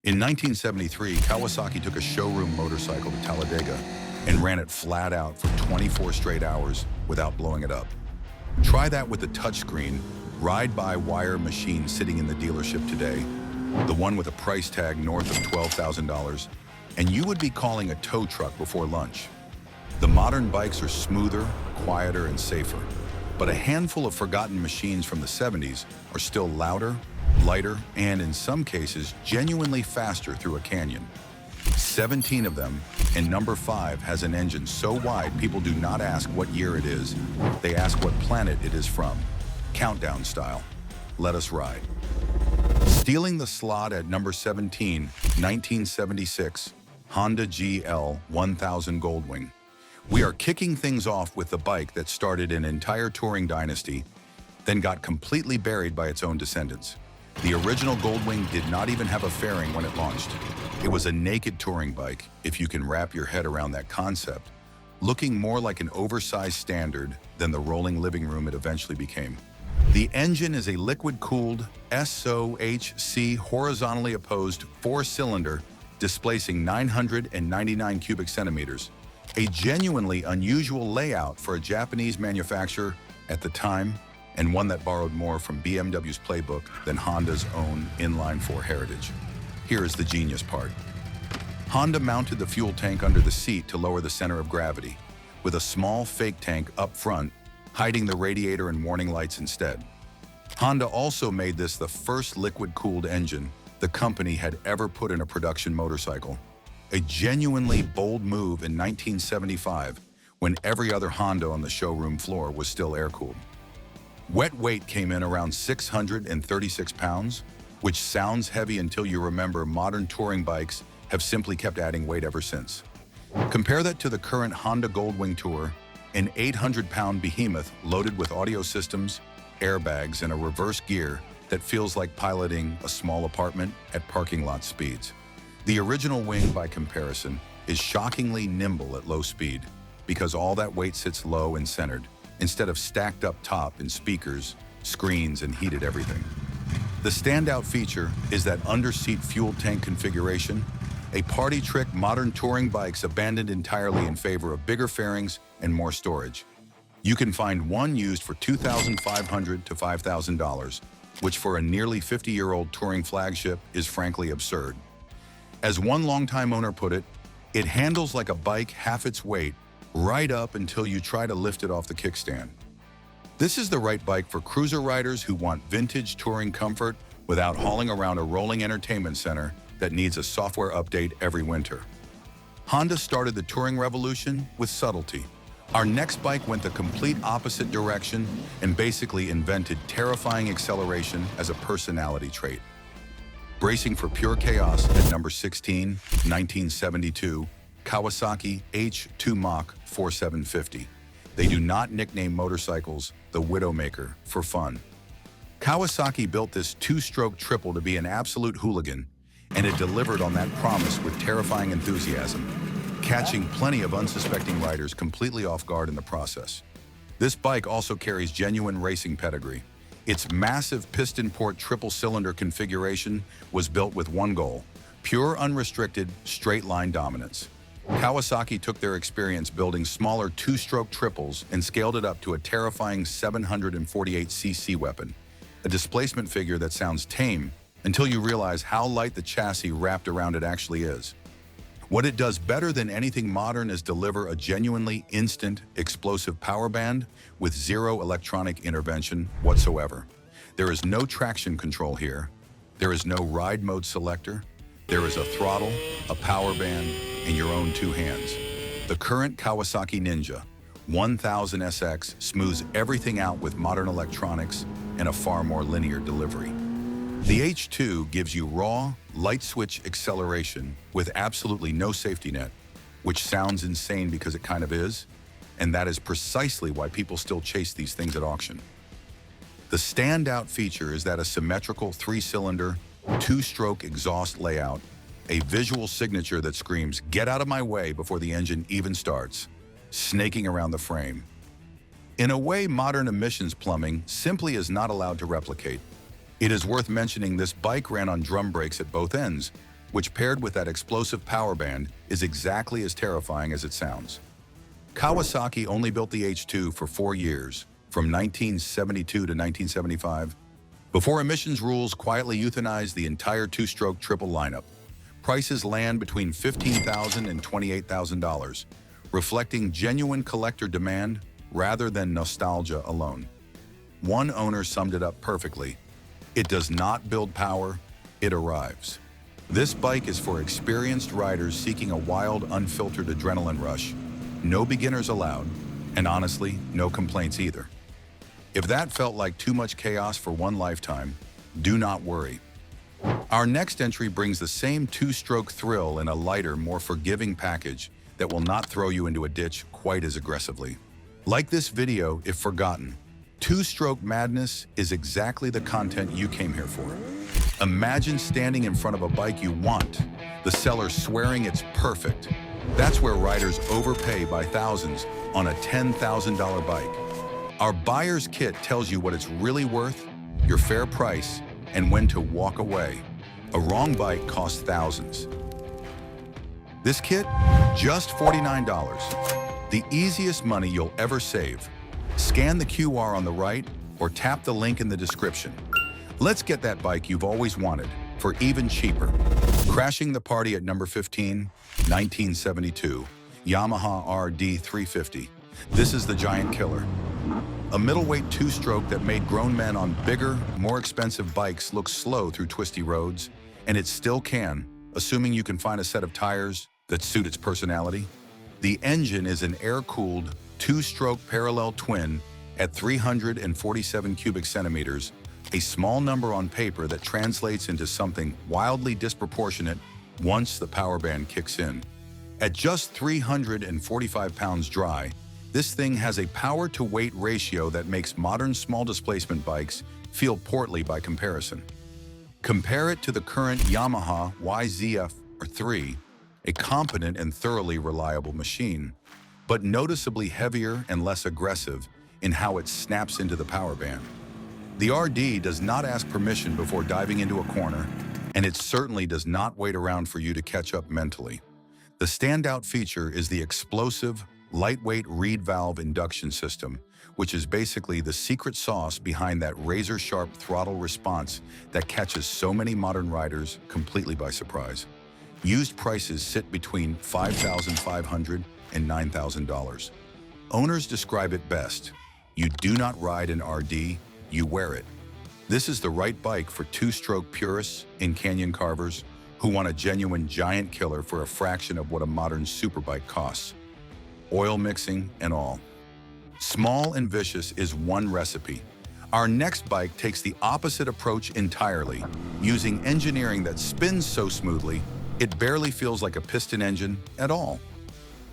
In 1973, Kawasaki took a showroom motorcycle to Talladega and ran it flat out for 24 straight hours without blowing it up. Try that with the touchscreen, ride-by-wire machine sitting in the dealership today, the one with a price tag north of $12,000, and you would be calling a tow truck before lunch. The modern bikes are smoother, quieter, and safer, but a handful of forgotten machines from the 70s are still louder, lighter, and in some cases, genuinely faster through a canyon. 17 of them, and number 5 has an engine so wide people do not ask what year it is, they ask what planet it is from. Countdown style. Let us ride. Stealing the slot at number 17, 1976, Honda GL1000 Goldwing. We are kicking things off with the bike that started an entire touring dynasty, then got completely buried by its own descendants. The original Goldwing did not even have a fairing when it launched. It was a naked touring bike, if you can wrap your head around that concept, looking more like an oversized standard than the rolling living room it eventually became. The engine is a liquid-cooled SOHC horizontally opposed 4-cylinder displacing 999 cubic centimeters, a genuinely unusual layout for a Japanese manufacturer at the time, and one that borrowed more from BMW's playbook than Honda's own inline-4 heritage. Here is the genius part. Honda mounted the fuel tank under the seat to lower the center of gravity, with a small fake tank up front, hiding the radiator and warning lights instead. Honda also made this the first liquid-cooled engine the company had ever put in a production motorcycle, a genuinely bold move in 1975 when every other Honda on the showroom floor was still air-cooled. Wet weight came in around 636 pounds, which sounds heavy until you remember modern touring bikes have simply kept adding weight ever since. Compare that to the current Honda Goldwing Tour, an 800-pound behemoth loaded with audio systems, airbags, and a reverse gear that feels like piloting a small apartment at parking lot speeds. The original wing, by comparison, is shockingly nimble at low speed because all that weight sits low and centered, instead of stacked up top in speakers, screens, and heated everything. The standout feature is that under-seat fuel tank configuration, a party trick modern touring bikes abandoned entirely in favor of bigger fairings and more storage. You can find one used for $2,500 to $5,000, which for a nearly 50-year-old touring flagship is frankly absurd. As one longtime owner put it, it handles like a bike half its weight, right up until you try to lift it off the kickstand. This is the right bike for cruiser riders who want vintage touring comfort without hauling around a rolling entertainment center that needs a software update every winter. Honda started the touring revolution with subtlety. Our next bike went the complete opposite direction and basically invented terrifying acceleration as a personality trait. Bracing for pure chaos at number 16, 1972, Kawasaki H2 Mach IV 750. They do not nickname motorcycles the Widowmaker for fun. Kawasaki built this two-stroke triple to be an absolute hooligan, and it delivered on that promise with terrifying enthusiasm, catching plenty of unsuspecting riders completely off guard in the process. This bike also carries genuine racing pedigree. Its massive piston port triple-cylinder configuration was built with one goal: pure, unrestricted, straight-line dominance. Kawasaki took their experience building smaller two-stroke triples and scaled it up to a terrifying 748cc weapon, a displacement figure that sounds tame until you realize how light the chassis wrapped around it actually is. What it does better than anything modern is deliver a genuinely instant, explosive power band with zero electronic intervention whatsoever. There is no traction control here. There is no ride mode selector. There is a throttle, a power band, and your own two hands. The current Kawasaki Ninja 1000SX smooths everything out with modern electronics and a far more linear delivery. The H2 gives you raw, light switch acceleration with absolutely no safety net, which sounds insane because it kind of is, and that is precisely why people still chase these things at auction. The standout feature is that a symmetrical 3-cylinder, 2-stroke exhaust layout, a visual signature that screams, "Get out of my way," before the engine even starts, snaking around the frame. In a way modern emissions plumbing simply is not allowed to replicate. It is worth mentioning this bike ran on drum brakes at both ends, which paired with that explosive power band is exactly as terrifying as it sounds. Kawasaki only built the H2 for 4 years, from 1972 to 1975, before emissions rules quietly euthanized the entire two-stroke triple lineup. Prices land between $15,000 and $28,000, reflecting genuine collector demand rather than nostalgia alone. One owner summed it up perfectly: it does not build power, it arrives. This bike is for experienced riders seeking a wild, unfiltered adrenaline rush. No beginners allowed, and honestly, no complaints either. If that felt like too much chaos for one lifetime, do not worry. Our next entry brings the same two-stroke thrill in a lighter, more forgiving package that will not throw you into a ditch quite as aggressively. Like this video if forgotten, two-stroke madness is exactly the content you came here for. Imagine standing in front of a bike you want, the seller swearing it's perfect. That's where riders overpay by thousands on a $10,000 bike. Our buyer's kit tells you what it's really worth, your fair price, and when to walk away. A wrong bike costs thousands. This kit, just $49. The easiest money you'll ever save. Scan the QR on the right or tap the link in the description. Let's get that bike you've always wanted for even cheaper. Crashing the party at number 15, 1972, Yamaha RD350. This is the giant killer. A middleweight two-stroke that made grown men on bigger, more expensive bikes look slow through twisty roads, and it still can, assuming you can find a set of tires that suit its personality. The engine is an air-cooled, two-stroke parallel twin at 347 cubic centimeters, a small number on paper that translates into something wildly disproportionate once the power band kicks in. At just 345 pounds dry, this thing has a power-to-weight ratio that makes modern small-displacement bikes feel portly by comparison. Compare it to the current Yamaha YZF-3, a competent and thoroughly reliable machine, but noticeably heavier and less aggressive in how it snaps into the power band. The RD does not ask permission before diving into a corner, and it certainly does not wait around for you to catch up mentally. The standout feature is the explosive, lightweight reed valve induction system, which is basically the secret sauce behind that razor-sharp throttle response that catches so many modern riders completely by surprise. Used prices sit between $5,500 and $9,000. Owners describe it best: you do not ride an RD, you wear it. This is the right bike for two-stroke purists and canyon carvers who want a genuine giant killer for a fraction of what a modern superbike costs. Oil mixing and all. Small and vicious is one recipe. Our next bike takes the opposite approach entirely, using engineering that spins so smoothly, it barely feels like a piston engine at all.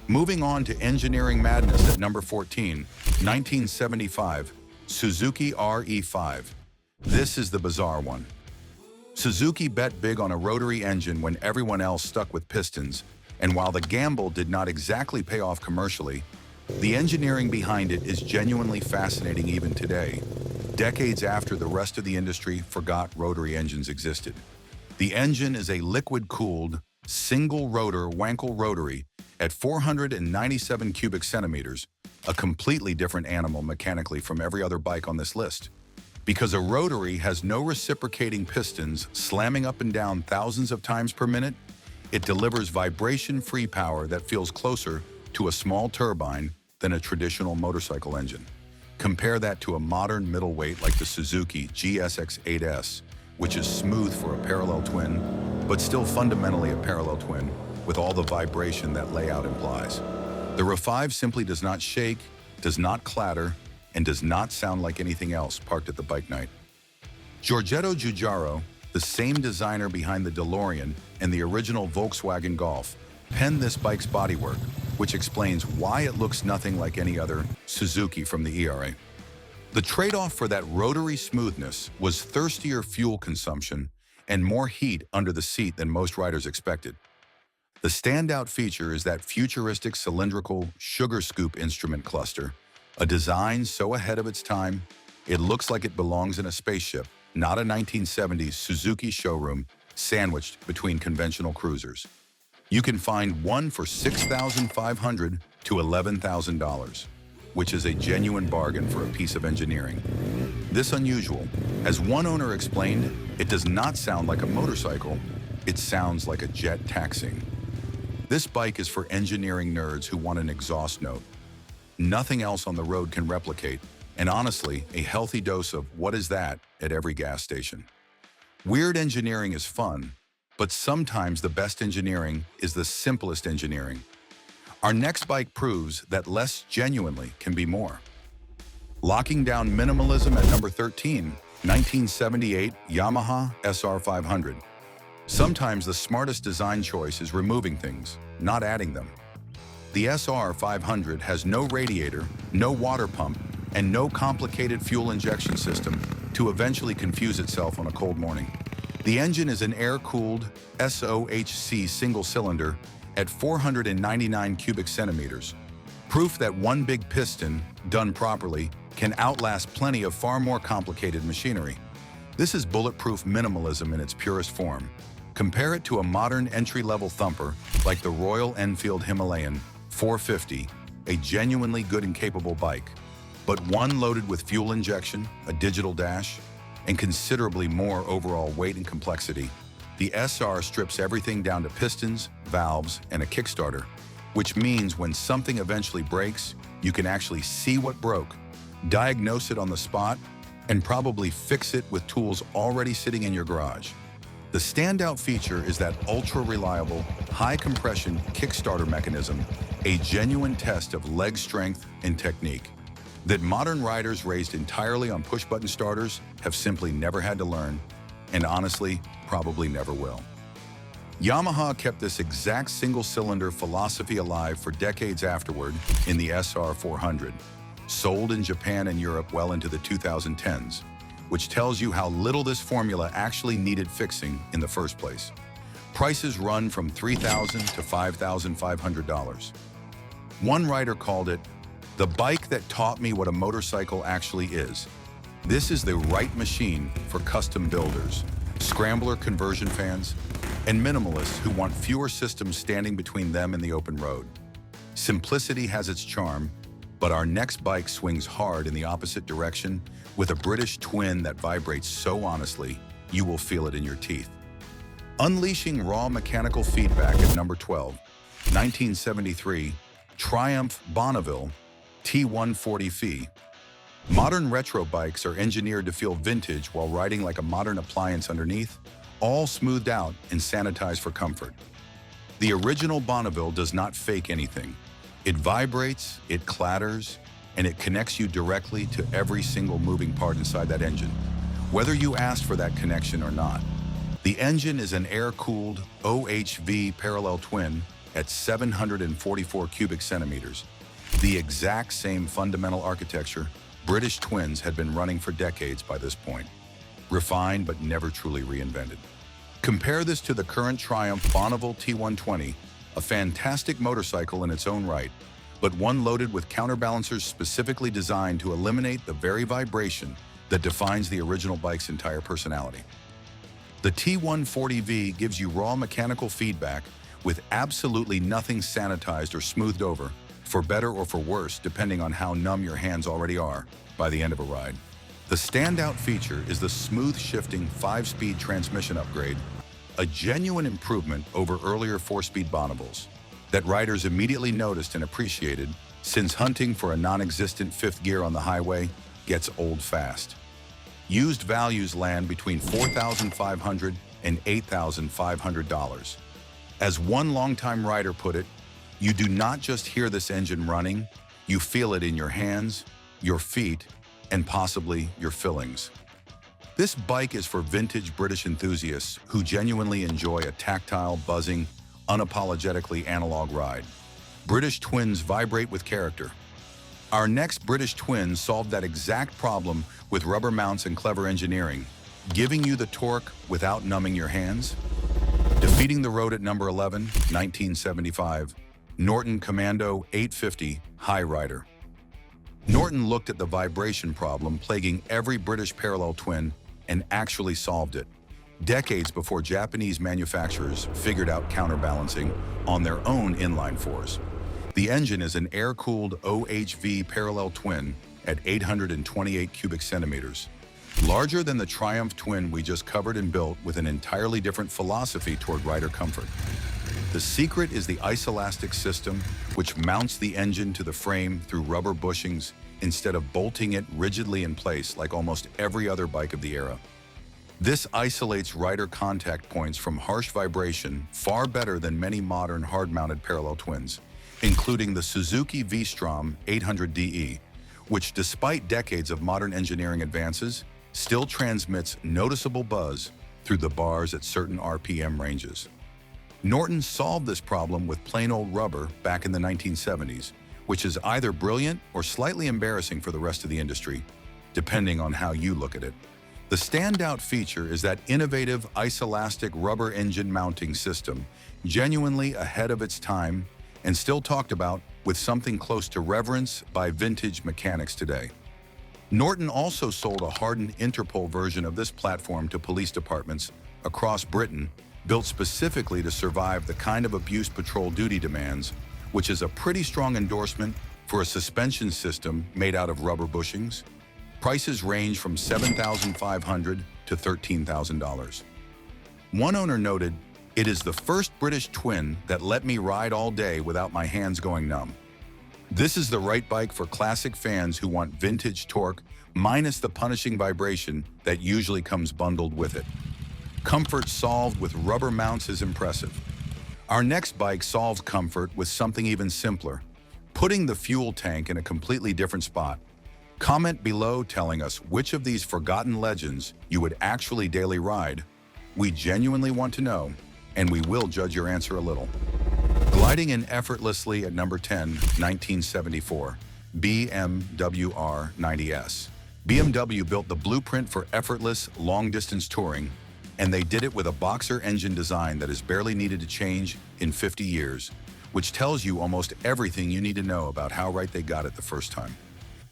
Moving on to engineering madness at number 14, 1975, Suzuki RE5. This is the bizarre one. Suzuki bet big on a rotary engine when everyone else stuck with pistons, and while the gamble did not exactly pay off commercially, the engineering behind it is genuinely fascinating even today, decades after the rest of the industry forgot rotary engines existed. The engine is a liquid-cooled, single-rotor Wankel rotary at 497 cubic centimeters, a completely different animal mechanically from every other bike on this list. Because a rotary has no reciprocating pistons slamming up and down thousands of times per minute, it delivers vibration-free power that feels closer to a small turbine than a traditional motorcycle engine. Compare that to a modern middleweight like the Suzuki GS1000E, which is smooth for a parallel twin, but still fundamentally a parallel twin with all the vibration that layout implies. The RE5 simply does not shake, does not clatter, and does not sound like anything else parked at the bike night. Giorgetto Giugiaro, the same designer behind the DeLorean and the original Volkswagen Golf, penned this bike's bodywork, which explains why it looks nothing like any other Suzuki from the ERA. The trade-off for that rotary smoothness was thirstier fuel consumption and more heat under the seat than most riders expected. The standout feature is that futuristic cylindrical sugar scoop instrument cluster, a design so ahead of its time, it looks like it belongs in a spaceship, not a 1970s Suzuki showroom sandwiched between conventional cruisers. You can find one for $6,500 to $11,000, which is a genuine bargain for a piece of engineering. This unusual, as one owner explained, it does not sound like a motorcycle, it sounds like a jet taxiing. This bike is for engineering nerds who want an exhaust note. Nothing else on the road can replicate, and honestly, a healthy dose of what is that at every gas station. Weird engineering is fun, but sometimes the best engineering is the simplest engineering. Our next bike proves that less genuinely can be more. Locking down minimalism at number 13, 1978 Yamaha SR500. Sometimes the smartest design choice is removing things, not adding them. The SR500 has no radiator, no water pump, and no complicated fuel injection system to eventually confuse itself on a cold morning. The engine is an air-cooled SOHC single-cylinder at 499 cubic centimeters, proof that one big piston, done properly, can outlast plenty of far more complicated machinery. This is bulletproof minimalism in its purest form. Compare it to a modern entry-level thumper like the Royal Enfield Himalayan 450, a genuinely good and capable bike, but one loaded with fuel injection, a digital dash, and considerably more overall weight and complexity. The SR strips everything down to pistons, valves, and a Kickstarter, which means when something eventually breaks, you can actually see what broke, diagnose it on the spot, and probably fix it with tools already sitting in your garage. The standout feature is that ultra-reliable, high-compression Kickstarter mechanism, a genuine test of leg strength and technique that modern riders raised entirely on push-button starters have simply never had to learn, and honestly, probably never will. Yamaha kept this exact single-cylinder philosophy alive for decades afterward in the SR400, sold in Japan and Europe well into the 2010s, which tells you how little this formula actually needed fixing in the first place. Prices run from $3,000 to $5,500. One rider called it the bike that taught me what a motorcycle actually is. This is the right machine for custom builders, scrambler conversion fans, and minimalists who want fewer systems standing between them and the open road. Simplicity has its charm, but our next bike swings hard in the opposite direction with a British twin that vibrates so honestly, you will feel it in your teeth. Unleashing raw mechanical feedback at number 12, 1973 Triumph Bonneville T140F. Modern retro bikes are engineered to feel vintage while riding like a modern appliance underneath, all smoothed out and sanitized for comfort. The original Bonneville does not fake anything. It vibrates, it clatters, and it connects you directly to every single moving part inside that engine, whether you asked for that connection or not. The engine is an air-cooled OHV parallel twin at 744 cubic centimeters. The exact same fundamental architecture British twins had been running for decades by this point, refined but never truly reinvented. Compare this to the current Triumph Bonneville T120, a fantastic motorcycle in its own right, but one loaded with counterbalancers specifically designed to eliminate the very vibration that defines the original bike's entire personality. The T140V gives you raw mechanical feedback with absolutely nothing sanitized or smoothed over, for better or for worse, depending on how numb your hands already are by the end of a ride. The standout feature is the smooth shifting 5-speed transmission upgrade, a genuine improvement over earlier 4-speed Bonnevilles that riders immediately noticed and appreciated, since hunting for a non-existent fifth gear on the highway gets old fast. Used values land between $4,500 and $8,500. As one longtime rider put it, you do not just hear this engine running, you feel it in your hands, your feet, and possibly your fillings. This bike is for vintage British enthusiasts who genuinely enjoy a tactile, buzzing, unapologetically analog ride. British twins vibrate with character. Our next British twin solved that exact problem with rubber mounts and clever engineering, giving you the torque without numbing your hands. Defeating the road at number 11, 1975, Norton Commando 850 High Rider. Norton looked at the vibration problem plaguing every British parallel twin and actually solved it. decades before Japanese manufacturers figured out counterbalancing on their own inline fours. The engine is an air-cooled OHV parallel twin at 828 cubic centimeters, larger than the Triumph twin we just covered and built, with an entirely different philosophy toward rider comfort. The secret is the isoelastic system, which mounts the engine to the frame through rubber bushings instead of bolting it rigidly in place like almost every other bike of the era. This isolates rider contact points from harsh vibration far better than many modern hard-mounted parallel twins, including the Suzuki V-Strom 800DE, which, despite decades of modern engineering advances, still transmits noticeable buzz through the bars at certain RPM ranges. Norton solved this problem with plain old rubber back in the 1970s, which is either brilliant or slightly embarrassing for the rest of the industry, depending on how you look at it. The standout feature is that innovative isoelastic rubber engine mounting system, genuinely ahead of its time and still talked about with something close to reverence by vintage mechanics today. Norton also sold a hardened Interpol version of this platform to police departments across Britain, built specifically to survive the kind of abuse patrol duty demands, which is a pretty strong endorsement for a suspension system made out of rubber bushings. Prices range from $7,500 to $13,000. One owner noted, "It is the first British twin that let me ride all day without my hands going numb." This is the right bike for classic fans who want vintage torque minus the punishing vibration that usually comes bundled with it. Comfort solved with rubber mounts is impressive. Our next bike solves comfort with something even simpler, putting the fuel tank in a completely different spot. Comment below telling us which of these forgotten legends you would actually daily ride. We genuinely want to know, and we will judge your answer a little. Gliding in effortlessly at number 10, 1974, BMW R90S. BMW built the blueprint for effortless, long-distance touring, and they did it with a boxer engine design that has barely needed to change in 50 years, which tells you almost everything you need to know about how right they got it the first time.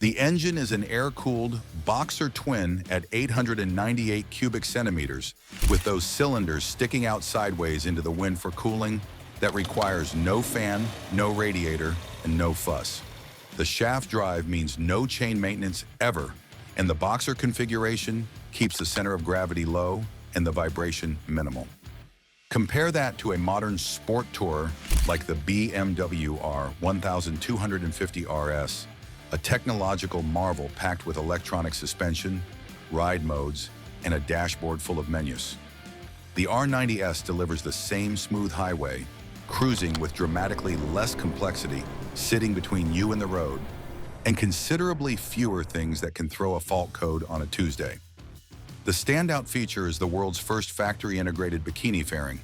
The engine is an air-cooled boxer twin at 898 cubic centimeters, with those cylinders sticking out sideways into the wind for cooling that requires no fan, no radiator, and no fuss. The shaft drive means no chain maintenance ever, and the boxer configuration keeps the center of gravity low and the vibration minimal. Compare that to a modern sport tourer like the BMW R1250 RS, a technological marvel packed with electronic suspension, ride modes, and a dashboard full of menus. The R90S delivers the same smooth highway, cruising with dramatically less complexity sitting between you and the road, and considerably fewer things that can throw a fault code on a Tuesday. The standout feature is the world's first factory-integrated bikini fairing,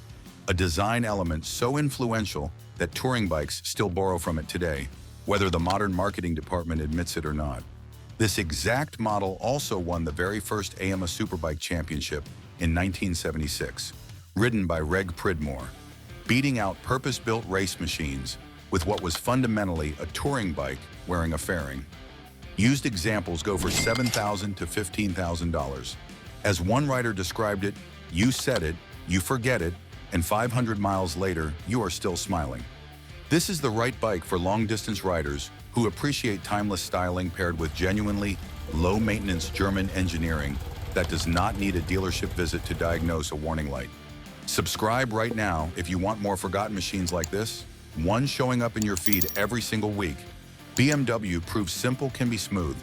a design element so influential that touring bikes still borrow from it today, whether the modern marketing department admits it or not. This exact model also won the very first Yamaha Superbike Championship in 1976, ridden by 𝗕𝗏𝗏𝗏, beating out purpose-built race machines with what was fundamentally a touring bike wearing a fairing. Used examples go for $7,000 to $15,000. As one rider described it, "You said it, you forget it, and 500 miles later, you are still smiling." This is the right bike for long-distance riders who appreciate timeless styling paired with genuinely low-maintenance German engineering that does not need a dealership visit to diagnose a warning light. Subscribe right now if you want more forgotten machines like this, one showing up in your feed every single week. BMW proves simple can be smooth.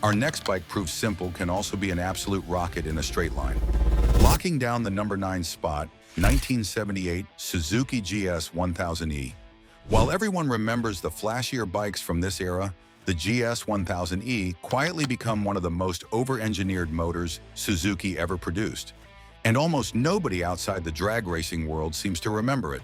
Our next bike proves simple can also be an absolute rocket in a straight line. Locking down the number 9 spot, 1978 Suzuki GS1000E. While everyone remembers the flashier bikes from this era, the GS1000E quietly become one of the most over-engineered motors Suzuki ever produced, and almost nobody outside the drag racing world seems to remember it.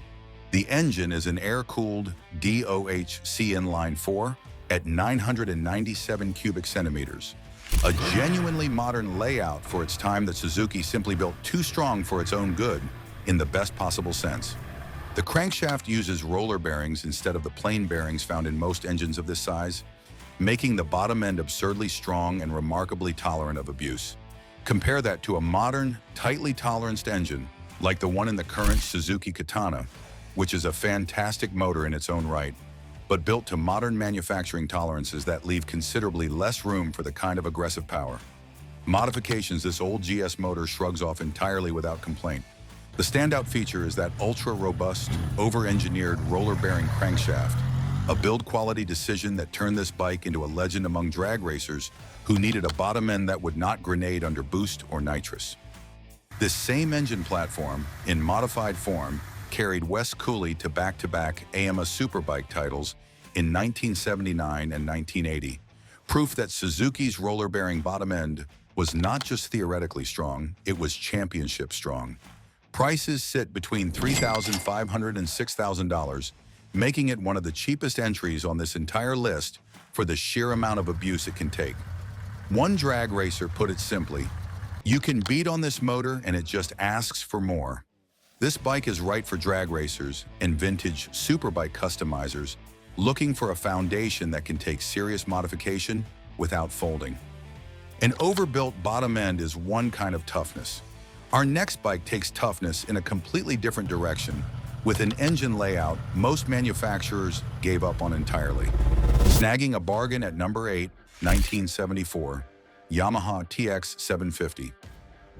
The engine is an air-cooled 𝐑𝐈𝐃𝐄𝐑 inline 4 at 997 cubic centimeters. A genuinely modern layout for its time that Suzuki simply built too strong for its own good, in the best possible sense. The crankshaft uses roller bearings instead of the plain bearings found in most engines of this size, making the bottom end absurdly strong and remarkably tolerant of abuse. Compare that to a modern, tightly toleranced engine like the one in the current Suzuki Katana, which is a fantastic motor in its own right, but built to modern manufacturing tolerances that leave considerably less room for the kind of aggressive power. Modifications this old GS motor shrugs off entirely without complaint. The standout feature is that ultra-robust, over-engineered roller-bearing crankshaft, a build-quality decision that turned this bike into a legend among drag racers who needed a bottom end that would not grenade under boost or nitrous. This same engine platform, in modified form, carried Wes Cooley to back-to-back AMA Superbike titles in 1979 and 1980, proof that Suzuki's roller-bearing bottom end was not just theoretically strong, it was championship strong. Prices sit between $3,500 and $6,000, making it one of the cheapest entries on this entire list for the sheer amount of abuse it can take. One drag racer put it simply, "You can beat on this motor and it just asks for more." This bike is right for drag racers and vintage superbike customizers looking for a foundation that can take serious modification without folding. An overbuilt bottom end is one kind of toughness. Our next bike takes toughness in a completely different direction with an engine layout most manufacturers gave up on entirely. Snagging a bargain at number 8, 1974, Yamaha TX750.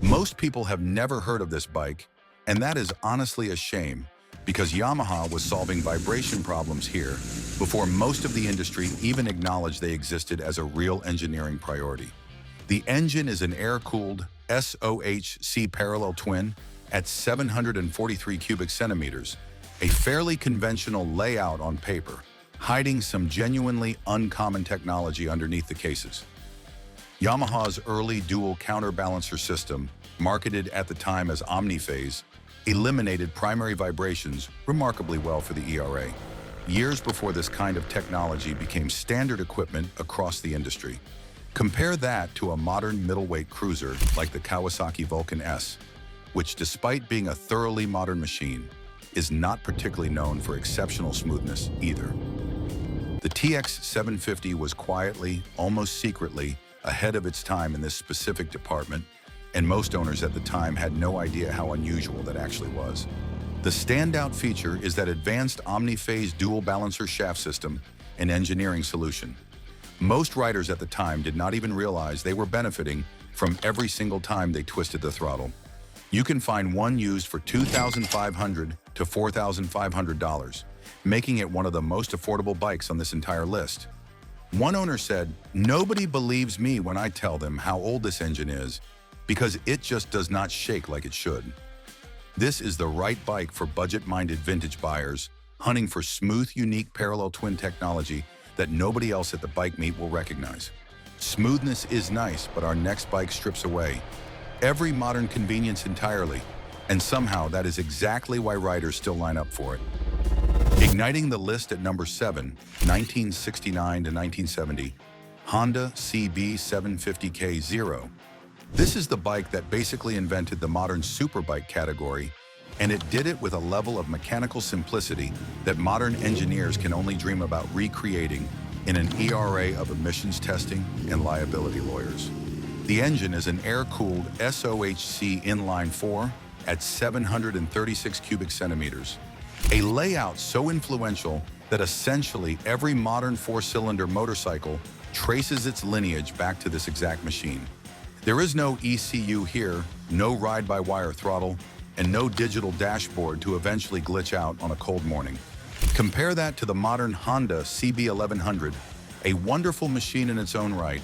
Most people have never heard of this bike, and that is honestly a shame because Yamaha was solving vibration problems here before most of the industry even acknowledged they existed as a real engineering priority. The engine is an air-cooled SOHC parallel twin at 743 cubic centimeters, a fairly conventional layout on paper, hiding some genuinely uncommon technology underneath the cases. Yamaha's early dual counterbalancer system, marketed at the time as Omniphase, eliminated primary vibrations remarkably well for the ERA, years before this kind of technology became standard equipment across the industry. Compare that to a modern middleweight cruiser like the Kawasaki Vulcan S, which despite being a thoroughly modern machine, is not particularly known for exceptional smoothness either. The TX750 was quietly, almost secretly, ahead of its time in this specific department, and most owners at the time had no idea how unusual that actually was. The standout feature is that advanced Omniphase dual balancer shaft system and engineering solution. Most riders at the time did not even realize they were benefiting from every single time they twisted the throttle. You can find one used for $2,500 to $4,500, making it one of the most affordable bikes on this entire list. One owner said, "Nobody believes me when I tell them how old this engine is because it just does not shake like it should." This is the right bike for budget-minded vintage buyers hunting for smooth, unique parallel twin technology that nobody else at the bike meet will recognize. Smoothness is nice, but our next bike strips away every modern convenience entirely, and somehow that is exactly why riders still line up for it. Igniting the list at number 7, 1969 to 1970, Honda CB750 K0. This is the bike that basically invented the modern superbike category, and it did it with a level of mechanical simplicity that modern engineers can only dream about recreating in an ERA of emissions testing and liability lawyers. The engine is an air-cooled SOHC inline-4 at 736 cubic centimeters, a layout so influential that essentially every modern four-cylinder motorcycle traces its lineage back to this exact machine. There is no ECU here, no ride-by-wire throttle, and no digital dashboard to eventually glitch out on a cold morning. Compare that to the modern Honda CB1100, a wonderful machine in its own right,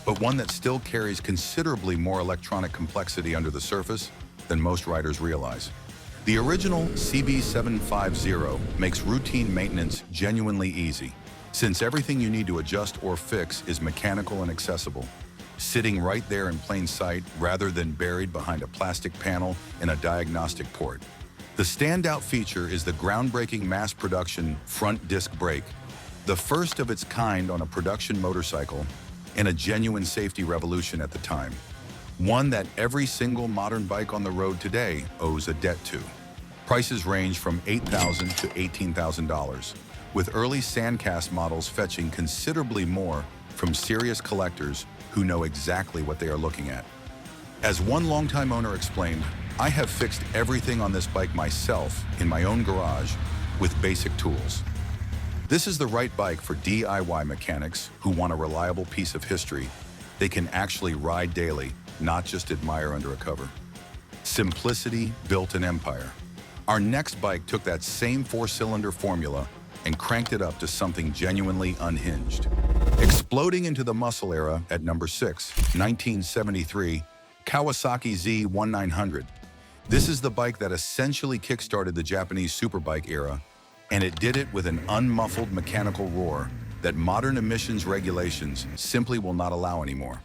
but one that still carries considerably more electronic complexity under the surface than most riders realize. The original CB750 makes routine maintenance genuinely easy, since everything you need to adjust or fix is mechanical and accessible, sitting right there in plain sight rather than buried behind a plastic panel in a diagnostic port. The standout feature is the groundbreaking mass production front disc brake, the first of its kind on a production motorcycle and a genuine safety revolution at the time. One that every single modern bike on the road today owes a debt to. Prices range from $8,000 to $18,000, with early sandcast models fetching considerably more from serious collectors who know exactly what they are looking at. As one longtime owner explained, I have fixed everything on this bike myself in my own garage with basic tools. This is the right bike for DIY mechanics who want a reliable piece of history they can actually ride daily, not just admire under a cover. Simplicity built an empire. Our next bike took that same four-cylinder formula and cranked it up to something genuinely unhinged. Exploding into the muscle era at number 6, 1973, Kawasaki Z1 This is the bike that essentially kickstarted the Japanese superbike era, and it did it with an unmuffled mechanical roar that modern emissions regulations simply will not allow anymore,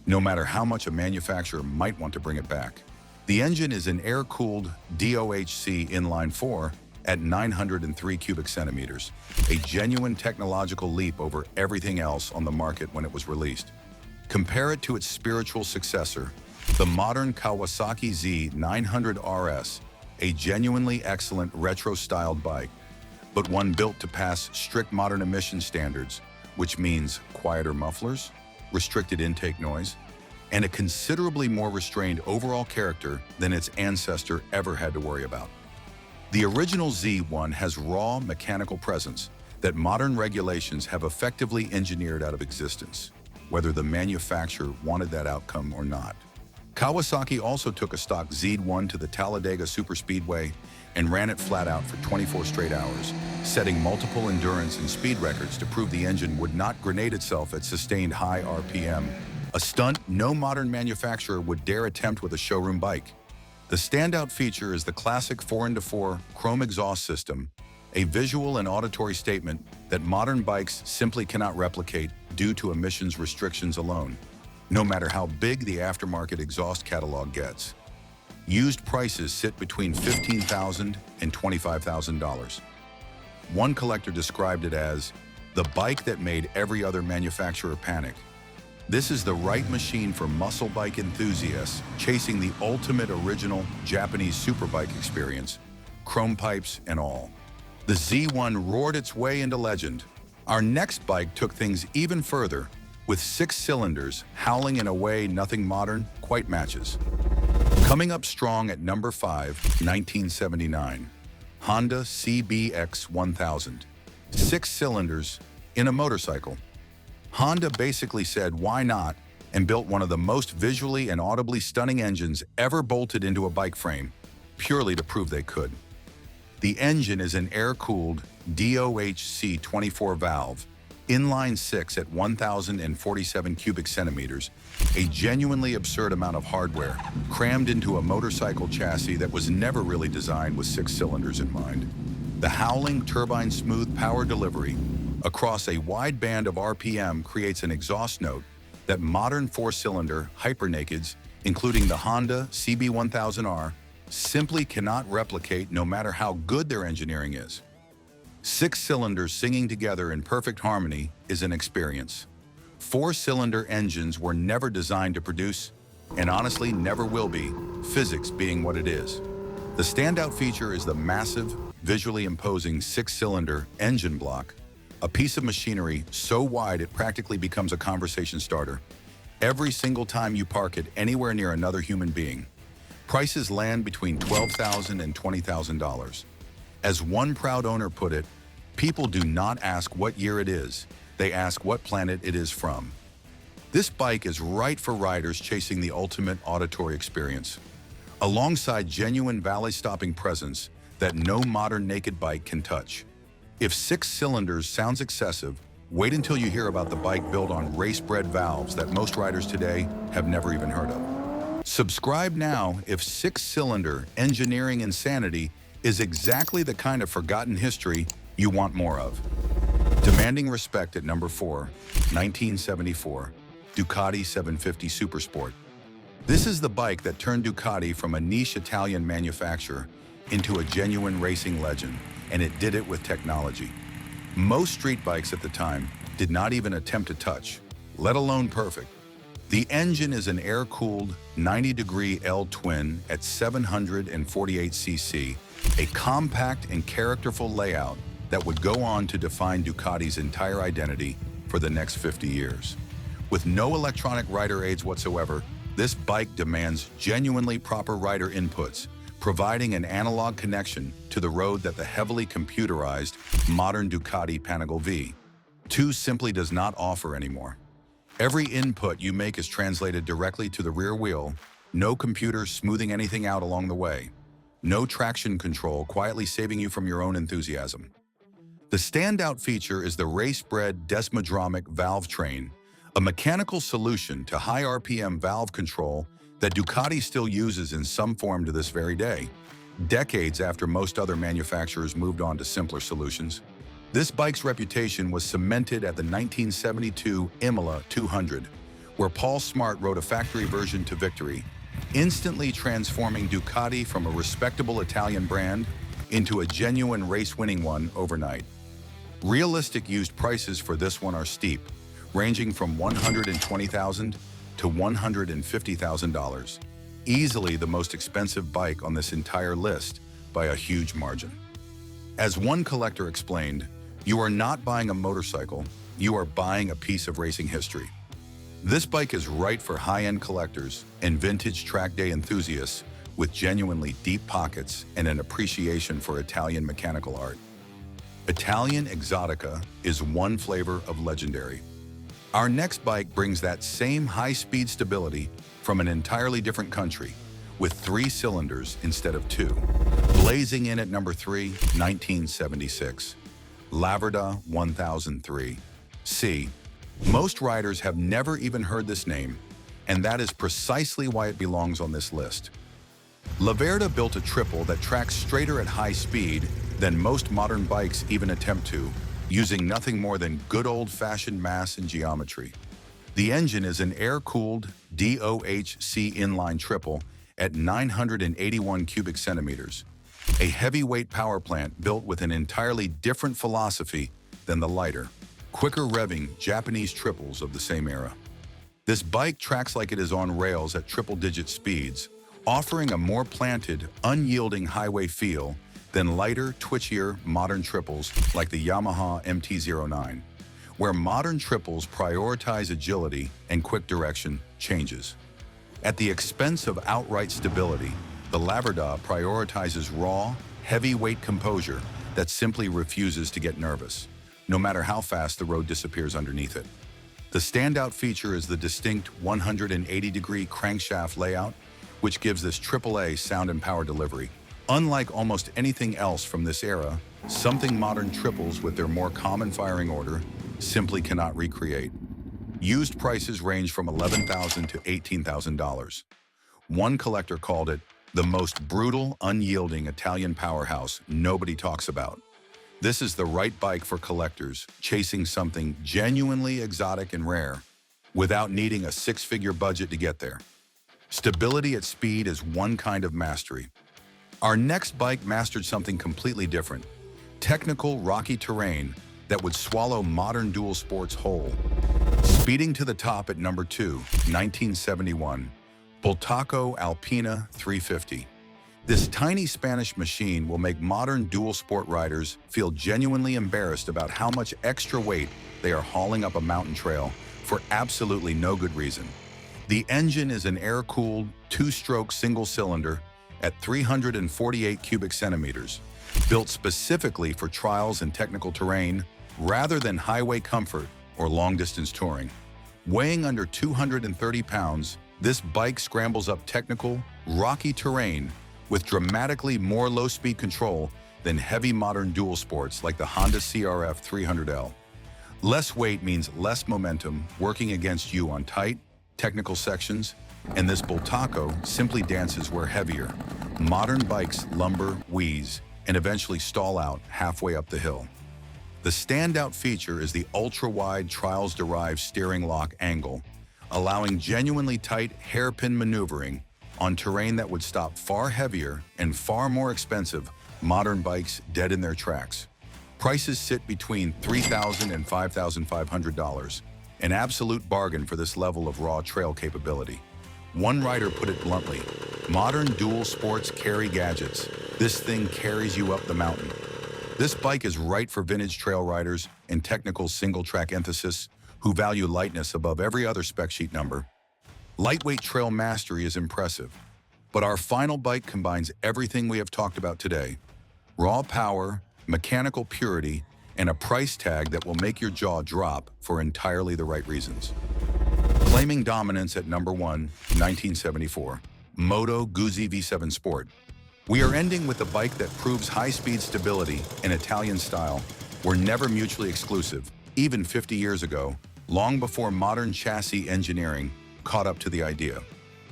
no matter how much a manufacturer might want to bring it back. The engine is an air-cooled DOHC inline-4 at 903 cubic centimeters, a genuine technological leap over everything else on the market when it was released. Compare it to its spiritual successor, the modern Kawasaki Z900 RS, a genuinely excellent retro-styled bike, but one built to pass strict modern emission standards, which means quieter mufflers, restricted intake noise, and a considerably more restrained overall character than its ancestor ever had to worry about. The original Z1 has raw mechanical presence that modern regulations have effectively engineered out of existence, whether the manufacturer wanted that outcome or not. Kawasaki also took a stock Z1 to the Talladega Superspeedway and ran it flat out for 24 straight hours, setting multiple endurance and speed records to prove the engine would not grenade itself at sustained high RPM, a stunt no modern manufacturer would dare attempt with a showroom bike. The standout feature is the classic 4x4 chrome exhaust system, a visual and auditory statement that modern bikes simply cannot replicate due to emissions restrictions alone, no matter how big the aftermarket exhaust catalog gets. Used prices sit between $15,000 and $25,000. One collector described it as the bike that made every other manufacturer panic. This is the right machine for muscle bike enthusiasts chasing the ultimate original Japanese superbike experience, chrome pipes and all. The Z1 roared its way into legend. Our next bike took things even further, with 6 cylinders howling in a way nothing modern quite matches. Coming up strong at number 5, 1979, Honda CBX1000. 6 cylinders in a motorcycle. Honda basically said, why not, and built one of the most visually and audibly stunning engines ever bolted into a bike frame, purely to prove they could. The engine is an air-cooled DOHC 24-valve, inline-6 at 1,047 cubic centimeters, a genuinely absurd amount of hardware, crammed into a motorcycle chassis that was never really designed with 6 cylinders in mind. The howling, turbine-smooth power delivery across a wide band of RPM creates an exhaust note that modern 4-cylinder hyper-nakeds, including the Honda CB1000R, simply cannot replicate no matter how good their engineering is. 6 cylinders singing together in perfect harmony is an experience. 4-cylinder engines were never designed to produce, and honestly never will be, physics being what it is. The standout feature is the massive, visually imposing 6-cylinder engine block, a piece of machinery so wide it practically becomes a conversation starter every single time you park it anywhere near another human being. Prices land between $12,000 and $20,000. As one proud owner put it, people do not ask what year it is, they ask what planet it is from. This bike is right for riders chasing the ultimate auditory experience, alongside genuine valley-stopping presence that no modern naked bike can touch. If 6 cylinders sounds excessive, wait until you hear about the bike built on race-bred valves that most riders today have never even heard of. Subscribe now if 6-cylinder engineering insanity is exactly the kind of forgotten history you want more of. Demanding respect at number 4, 1974, Ducati 750 Supersport. This is the bike that turned Ducati from a niche Italian manufacturer into a genuine racing legend, and it did it with technology. Most street bikes at the time did not even attempt to touch, let alone perfect. The engine is an air-cooled 90-degree L-twin at 748 cc, a compact and characterful layout that would go on to define Ducati's entire identity for the next 50 years. With no electronic rider aids whatsoever, This bike demands genuinely proper rider inputs, providing an analog connection to the road that the heavily computerized modern Ducati Panigale V2 simply does not offer anymore. Every input you make is translated directly to the rear wheel, no computer smoothing anything out along the way, no traction control quietly saving you from your own enthusiasm. The standout feature is the race-bred 𝗕𝗨𝗬𝗘𝗥𝗧 valve train, a mechanical solution to high RPM valve control that Ducati still uses in some form to this very day, decades after most other manufacturers moved on to simpler solutions. This bike's reputation was cemented at the 1972 Imola 200, where Paul Smart rode a factory version to victory, instantly transforming Ducati from a respectable Italian brand into a genuine race-winning one overnight. Realistic used prices for this one are steep, ranging from $120,000 to $150,000. Easily the most expensive bike on this entire list by a huge margin. As one collector explained, you are not buying a motorcycle, you are buying a piece of racing history. This bike is right for high-end collectors and vintage track day enthusiasts with genuinely deep pockets and an appreciation for Italian mechanical art. 𝗕𝗨𝗬𝗔𝗘𝗏 is one flavor of legendary. Our next bike brings that same high-speed stability from an entirely different country, with 3 cylinders instead of 2. Blazing in at number 3, 1976. Laverda 1003C. Most riders have never even heard this name, and that is precisely why it belongs on this list. Laverda built a triple that tracks straighter at high speed than most modern bikes even attempt to, using nothing more than good old-fashioned mass and geometry. The engine is an air-cooled 𝗕𝗨𝗬𝗓𝗡 inline triple at 981 cubic centimeters, a heavyweight power plant built with an entirely different philosophy than the lighter, quicker revving Japanese triples of the same era. This bike tracks like it is on rails at triple-digit speeds, offering a more planted, unyielding highway feel than lighter, twitchier, modern triples like the Yamaha MT-09, where modern triples prioritize agility and quick direction changes. At the expense of outright stability, the Laverda prioritizes raw, heavyweight composure that simply refuses to get nervous, no matter how fast the road disappears underneath it. The standout feature is the distinct 180-degree crankshaft layout, which gives this AAA sound and power delivery. Unlike almost anything else from this era, something modern triples with their more common firing order simply cannot recreate. Used prices range from $11,000 to $18,000. One collector called it the most brutal, unyielding Italian powerhouse nobody talks about. This is the right bike for collectors chasing something genuinely exotic and rare without needing a 6-figure budget to get there. Stability at speed is one kind of mastery. Our next bike mastered something completely different: technical, rocky terrain that would swallow modern dual sports whole. Speeding to the top at number 2, 1971, Bultaco Alpina 350. This tiny Spanish machine will make modern dual sport riders feel genuinely embarrassed about how much extra weight they are hauling up a mountain trail for absolutely no good reason. The engine is an air-cooled, 2-stroke single-cylinder at 348 cubic centimeters, built specifically for trials and technical terrain rather than highway comfort or long-distance touring. Weighing under 230 pounds, this bike scrambles up technical, rocky terrain with dramatically more low-speed control than heavy modern dual sports like the Honda CRF 300L. Less weight means less momentum working against you on tight, technical sections, and this Bultaco simply dances where heavier, modern bikes lumber, wheeze, and eventually stall out halfway up the hill. The standout feature is the ultra-wide trials-derived steering lock angle, allowing genuinely tight hairpin maneuvering on terrain that would stop far heavier and far more expensive modern bikes dead in their tracks. Prices sit between $3,000 and $5,500, an absolute bargain for this level of raw trail capability. One rider put it bluntly: modern dual sports carry gadgets. This thing carries you up the mountain. This bike is right for vintage trail riders and technical single-track enthusiasts who value lightness above every other spec sheet number. Lightweight trail mastery is impressive, but our final bike combines everything we have talked about today: raw power, mechanical purity, and a price tag that will make your jaw drop for entirely the right reasons. Claiming dominance at number 1, 1974, Moto Guzzi V7 Sport. We are ending with a bike that proves high-speed stability and Italian style were never mutually exclusive, even 50 years ago, long before modern chassis engineering caught up to the idea.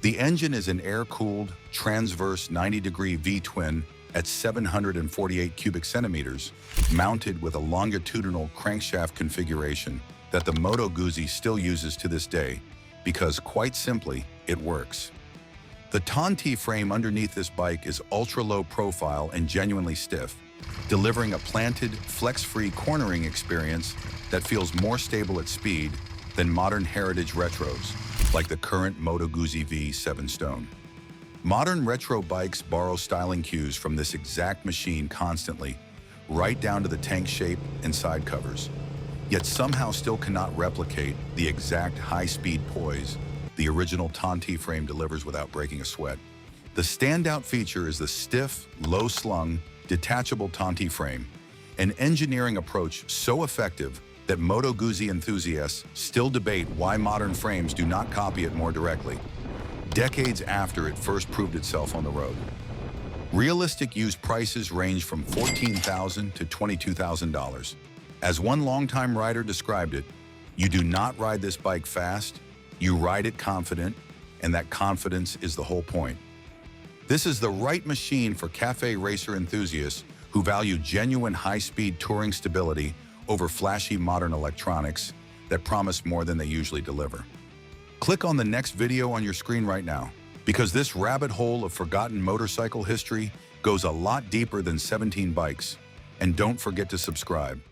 The engine is an air-cooled, transverse 90-degree V-twin at 748 cubic centimeters, mounted with a longitudinal crankshaft configuration that the Moto Guzzi still uses to this day, because quite simply, it works. The 𝗕𝗨𝗬𝗘𝗓 frame underneath this bike is ultra-low profile and genuinely stiff, delivering a planted, flex-free cornering experience that feels more stable at speed than modern heritage retros, like the current Moto Guzzi V7 Stone. Modern retro bikes borrow styling cues from this exact machine constantly, right down to the tank shape and side covers, yet somehow still cannot replicate the exact high-speed poise the original 𝗕𝗨𝗬𝗘𝗓 frame delivers without breaking a sweat. The standout feature is the stiff, low-slung, detachable 𝗕𝗨𝗬𝗘 frame, an engineering approach so effective that Moto Guzzi enthusiasts still debate why modern frames do not copy it more directly, decades after it first proved itself on the road. Realistic used prices range from $14,000 to $22,000. As one longtime rider described it, you do not ride this bike fast, you ride it confident, and that confidence is the whole point. This is the right machine for cafe racer enthusiasts who value genuine high-speed touring stability over flashy modern electronics that promise more than they usually deliver. Click on the next video on your screen right now, because this rabbit hole of forgotten motorcycle history goes a lot deeper than 17 bikes. And don't forget to subscribe.